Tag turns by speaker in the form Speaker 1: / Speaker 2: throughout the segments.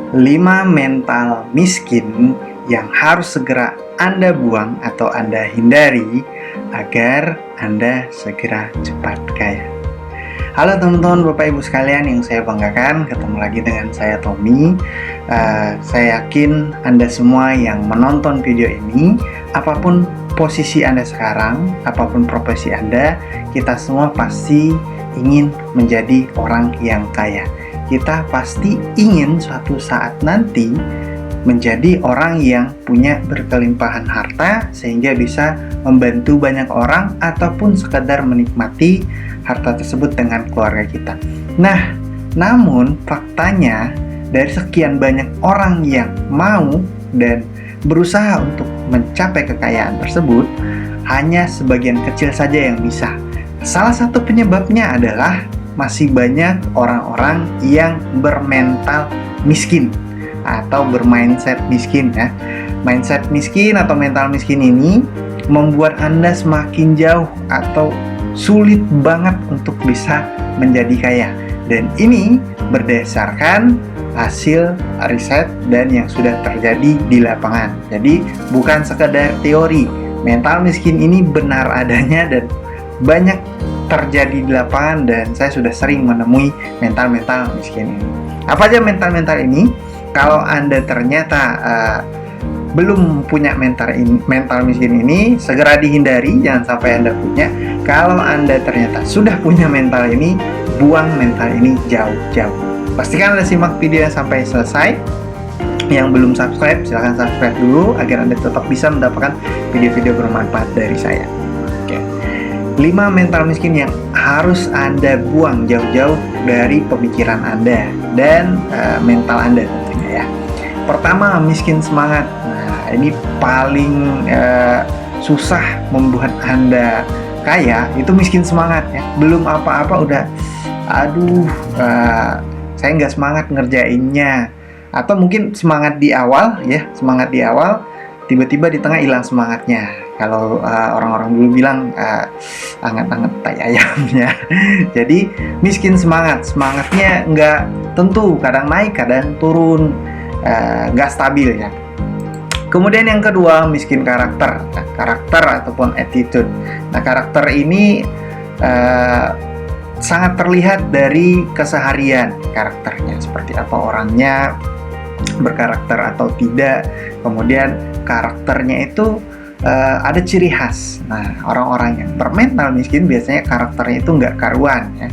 Speaker 1: 5 mental miskin yang harus segera Anda buang atau Anda hindari agar Anda segera cepat kaya. Halo teman-teman, Bapak Ibu sekalian yang saya banggakan, ketemu lagi dengan saya Tommy. Saya yakin Anda semua yang menonton video ini, apapun posisi Anda sekarang, apapun profesi Anda, kita semua pasti ingin menjadi orang yang kaya. Kita pasti ingin suatu saat nanti menjadi orang yang punya berkelimpahan harta sehingga bisa membantu banyak orang ataupun sekedar menikmati harta tersebut dengan keluarga kita. Nah, namun faktanya dari sekian banyak orang yang mau dan berusaha untuk mencapai kekayaan tersebut, hanya sebagian kecil saja yang bisa. Salah satu penyebabnya adalah masih banyak orang-orang yang bermental miskin atau bermindset miskin ya. Mindset miskin atau mental miskin ini membuat Anda semakin jauh atau sulit banget untuk bisa menjadi kaya. Dan ini berdasarkan hasil riset dan yang sudah terjadi di lapangan. Jadi bukan sekedar teori. Mental miskin ini benar adanya dan banyak terjadi di lapangan, dan saya sudah sering menemui mental-mental miskin ini. Apa aja mental-mental ini? Kalau Anda ternyata belum punya mental miskin ini, segera dihindari, jangan sampai Anda punya. Kalau Anda ternyata sudah punya mental ini, buang mental ini jauh-jauh. Pastikan Anda simak video sampai selesai. Yang belum subscribe, silahkan subscribe dulu agar Anda tetap bisa mendapatkan video-video bermanfaat dari saya. 5 mental miskin yang harus Anda buang jauh-jauh dari pemikiran Anda dan mental Anda tentunya ya. Pertama, miskin semangat. Nah, ini paling susah membuat Anda kaya, itu miskin semangat ya. Belum apa-apa udah, saya nggak semangat ngerjainnya. Atau mungkin semangat di awal ya, tiba-tiba di tengah hilang semangatnya. Kalau orang-orang dulu bilang anget-anget tai ayamnya. Jadi miskin semangatnya nggak tentu, kadang naik kadang turun, nggak stabil ya. Kemudian yang kedua, miskin karakter. Nah, karakter ataupun attitude. Nah, karakter ini sangat terlihat dari keseharian karakternya, seperti apa orangnya, berkarakter atau tidak. Kemudian karakternya itu ada ciri khas. Nah, orang-orang yang bermental miskin biasanya karakternya itu nggak karuan ya.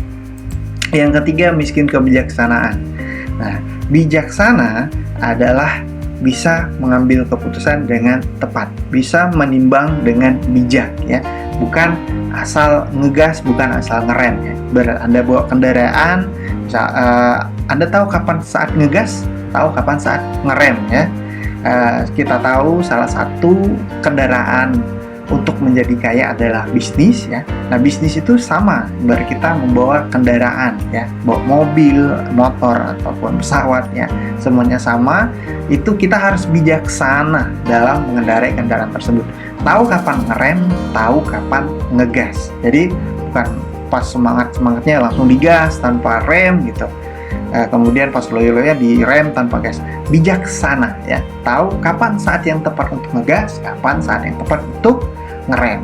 Speaker 1: Yang ketiga, miskin kebijaksanaan. Nah, bijaksana adalah bisa mengambil keputusan dengan tepat, bisa menimbang dengan bijak ya, bukan asal ngegas, bukan asal ngerem ya. Anda bawa kendaraan, Anda tahu kapan saat ngegas, tahu kapan saat ngerem ya. Kita tahu salah satu kendaraan untuk menjadi kaya adalah bisnis ya. Nah, bisnis itu sama, kita membawa kendaraan ya, bawa mobil, motor ataupun pesawat ya, semuanya sama. Itu kita harus bijaksana dalam mengendarai kendaraan tersebut. Tahu kapan ngerem, tahu kapan ngegas. Jadi bukan pas semangatnya langsung digas tanpa rem gitu. Kemudian pas loyo-loyo di rem tanpa gas. Bijaksana ya, tahu kapan saat yang tepat untuk ngegas, kapan saat yang tepat untuk ngerem.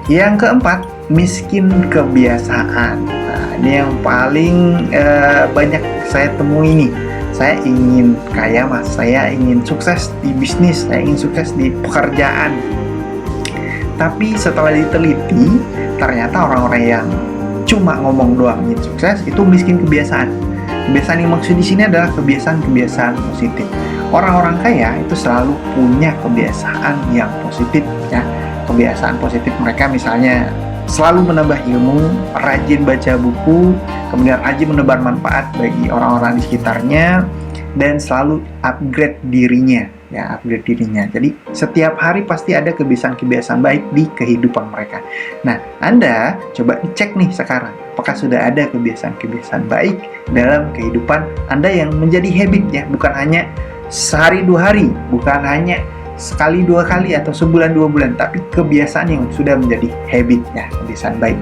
Speaker 1: Yang keempat, miskin kebiasaan. Nah, ini yang paling banyak saya temui nih. Saya ingin kaya mas, saya ingin sukses di bisnis, saya ingin sukses di pekerjaan. Tapi setelah diteliti, ternyata orang-orang yang cuma ngomong doang ingin sukses itu miskin kebiasaan. Kebiasaan yang maksud di sini adalah kebiasaan-kebiasaan positif. Orang-orang kaya itu selalu punya kebiasaan yang positif ya. Kebiasaan positif mereka misalnya selalu menambah ilmu, rajin baca buku, kemudian rajin menebar manfaat bagi orang-orang di sekitarnya, dan selalu upgrade dirinya ya, Jadi setiap hari pasti ada kebiasaan-kebiasaan baik di kehidupan mereka. Nah, Anda coba dicek nih sekarang, apakah sudah ada kebiasaan-kebiasaan baik dalam kehidupan Anda yang menjadi habit ya, bukan hanya sehari 2 hari, bukan hanya sekali 2 kali atau sebulan 2 bulan, tapi kebiasaan yang sudah menjadi habit ya, kebiasaan baik.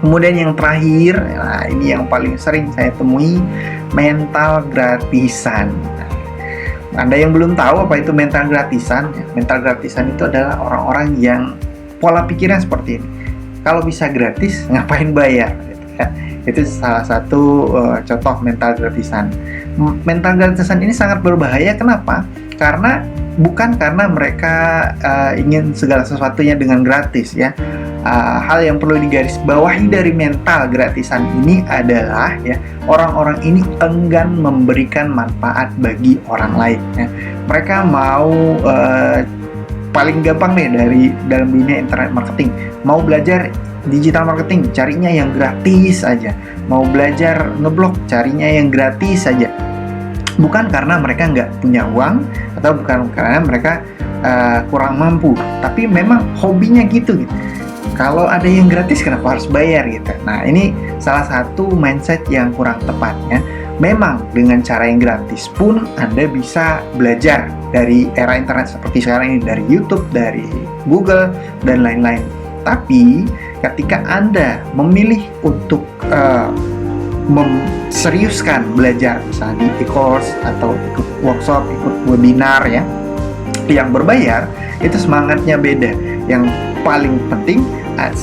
Speaker 1: Kemudian yang terakhir, nah ini yang paling sering saya temui, mental gratisan. Anda yang belum tahu apa itu mental gratisan, mental gratisan itu adalah orang-orang yang pola pikirnya seperti ini. Kalau bisa gratis, ngapain bayar? Itu salah satu contoh mental gratisan. Mental gratisan ini sangat berbahaya. Kenapa? Karena bukan karena mereka ingin segala sesuatunya dengan gratis ya. Hal yang perlu digarisbawahi dari mental gratisan ini adalah ya, orang-orang ini enggan memberikan manfaat bagi orang lain ya. Mereka mau paling gampang nih dari dalam dunia internet marketing, mau belajar digital marketing carinya yang gratis aja, mau belajar ngeblog carinya yang gratis saja. Bukan karena mereka nggak punya uang atau bukan karena mereka kurang mampu, tapi memang hobinya gitu. Kalau ada yang gratis kenapa harus bayar gitu. Nah, ini salah satu mindset yang kurang tepat ya. Memang dengan cara yang gratis pun Anda bisa belajar dari era internet seperti sekarang ini, dari YouTube, dari Google dan lain-lain. Tapi ketika Anda memilih untuk seriuskan belajar, misalnya di e-course atau ikut workshop, ikut webinar ya, yang berbayar, itu semangatnya beda. Yang paling penting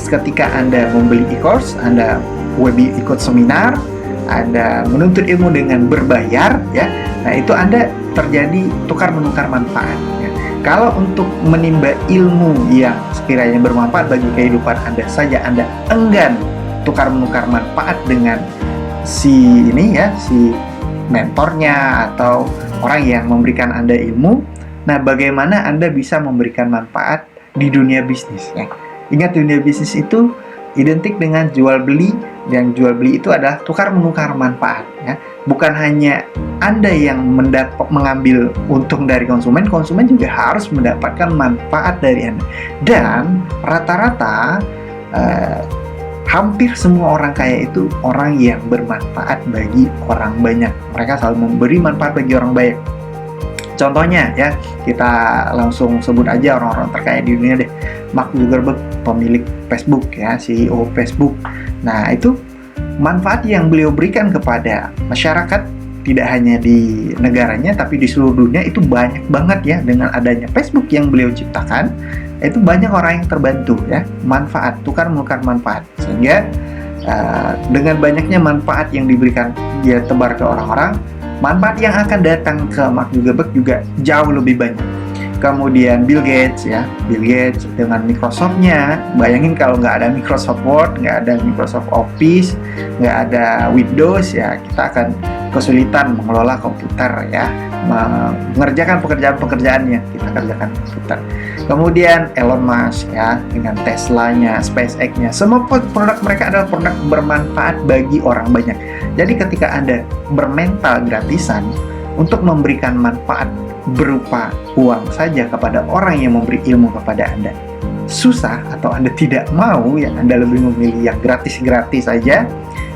Speaker 1: ketika Anda membeli e-course, Anda ikut seminar, Anda menuntut ilmu dengan berbayar ya, nah itu Anda terjadi tukar-menukar manfaat ya. Kalau untuk menimba ilmu yang sekiranya bermanfaat bagi kehidupan Anda saja Anda enggan tukar-menukar manfaat dengan si mentornya atau orang yang memberikan Anda ilmu, nah bagaimana Anda bisa memberikan manfaat di dunia bisnis ya. Ingat, dunia bisnis itu identik dengan jual beli, dan jual beli itu adalah tukar menukar manfaat ya. Bukan hanya Anda yang mengambil untung dari konsumen, konsumen juga harus mendapatkan manfaat dari Anda. Dan rata-rata hampir semua orang kaya itu orang yang bermanfaat bagi orang banyak. Mereka selalu memberi manfaat bagi orang banyak. Contohnya ya, kita langsung sebut aja orang-orang terkaya di dunia deh. Mark Zuckerberg, pemilik Facebook ya, CEO Facebook. Nah, itu manfaat yang beliau berikan kepada masyarakat tidak hanya di negaranya tapi di seluruh dunia itu banyak banget ya. Dengan adanya Facebook yang beliau ciptakan, itu banyak orang yang terbantu ya, manfaat, tukar menukar manfaat, sehingga dengan banyaknya manfaat yang diberikan dia tebar ke orang-orang, manfaat yang akan datang ke Mark Zuckerberg juga jauh lebih banyak. Kemudian Bill Gates ya, Bill Gates dengan Microsoft-nya, bayangin kalau nggak ada Microsoft Word, nggak ada Microsoft Office, nggak ada Windows ya, kita akan kesulitan mengelola komputer ya, mengerjakan pekerjaan-pekerjaannya kita kerjakan komputer. Kemudian Elon Musk ya, dengan Tesla-nya, SpaceX-nya, semua produk mereka adalah produk bermanfaat bagi orang banyak. Jadi ketika Anda bermental gratisan untuk memberikan manfaat berupa uang saja kepada orang yang memberi ilmu kepada Anda, susah atau Anda tidak mau ya, Anda lebih memilih yang gratis-gratis saja,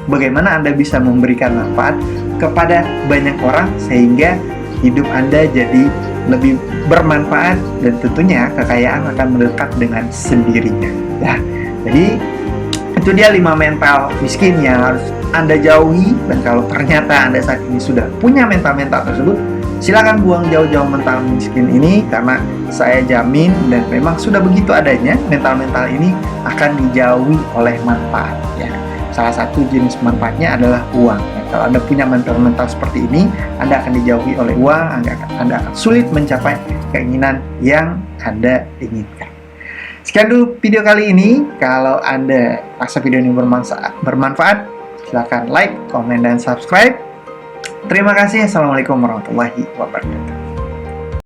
Speaker 1: bagaimana Anda bisa memberikan manfaat kepada banyak orang sehingga hidup Anda jadi lebih bermanfaat, dan tentunya kekayaan akan mendekat dengan sendirinya ya. Jadi itu dia 5 mental miskin yang harus Anda jauhi. Dan kalau ternyata Anda saat ini sudah punya mental-mental tersebut, silakan buang jauh-jauh mental miskin ini, karena saya jamin dan memang sudah begitu adanya, mental-mental ini akan dijauhi oleh manfaat ya. Salah satu jenis manfaatnya adalah uang ya. Kalau Anda punya mental-mental seperti ini, Anda akan dijauhi oleh uang, Anda akan sulit mencapai keinginan yang Anda inginkan. Sekian dulu video kali ini. Kalau Anda rasa video ini bermanfaat, silakan like, komen, dan subscribe. Terima kasih. Assalamualaikum warahmatullahi wabarakatuh.